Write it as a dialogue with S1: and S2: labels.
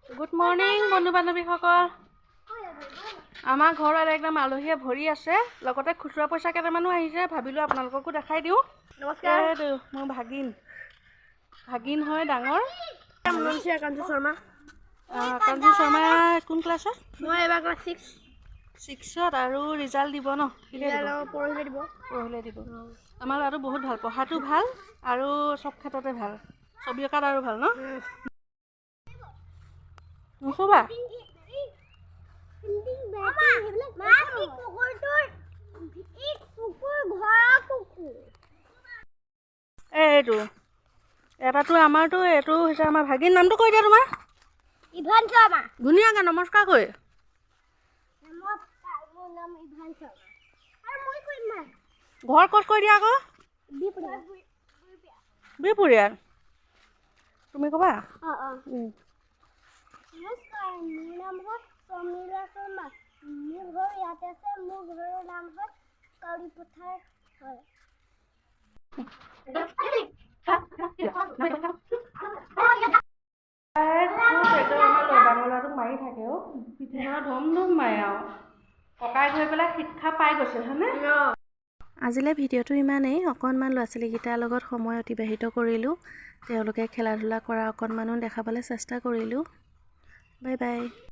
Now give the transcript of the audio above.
S1: Good morning বন্ধু বান্ধৱীসকল। আমাৰ ঘৰত একদম আলহীয়ে ভৰি আছে, লগতে খুচুৰা পইচা কেইটামানো আহিছে। ভাবিলোঁ আপোনালোককো দেখাই দিওঁ। নমস্কাৰ। এইটো মোৰ ভাগিন হয় ডাঙৰ।
S2: কাঞ্জু শৰ্মা।
S1: কাঞ্জু শৰ্মা কোন ক্লাছত?
S2: মই এবাৰ ক্লাছ
S1: 6ত আৰু ৰিজাল্ট দিব ন?
S2: পৰহিলৈ দিব।
S1: আমাৰ ল'ৰাটো বহুত ভাল, পঢ়াটো ভাল আৰু চব ক্ষেত্ৰতে ভাল, ছবি অঁকাত আৰু ভাল ন? নুচুবা। এইটো এটাতো আমাৰতো, এইটো হৈছে আমাৰ ভাগিন। নামটো কৈ দিয়া তোমাৰ।
S2: ইভান শৰ্মা।
S1: ধুনীয়াকৈ নমস্কাৰ কৰি। ঘৰ ক'ত কৈ দিয়া আকৌ? বিহপুৰীয়াত। তুমি ক'বা?
S2: নমস্কাৰ, মোৰ নাম হয় সমীৰা শৰ্মা। মোৰ ঘৰ ইয়াতে আছে। মোৰ ঘৰৰ নাম হয় কাউৰীপথাৰ হয়।
S1: ডাঙৰ ল'ৰাটোক মাৰি থাকে অ', পিঠিখনত ধম ধম মাৰে আৰু ককাই গৈ পেলাই শিক্ষা পাই গৈছে হয়নে? আজিলৈ ভিডিঅ'টো ইমানেই। অকণমান ল'ৰা ছোৱালীকেইটাৰ লগত সময় অতিবাহিত কৰিলোঁ। তেওঁলোকে খেলা ধূলা কৰা অকণমানো দেখাবলৈ চেষ্টা কৰিলোঁ। Bye bye.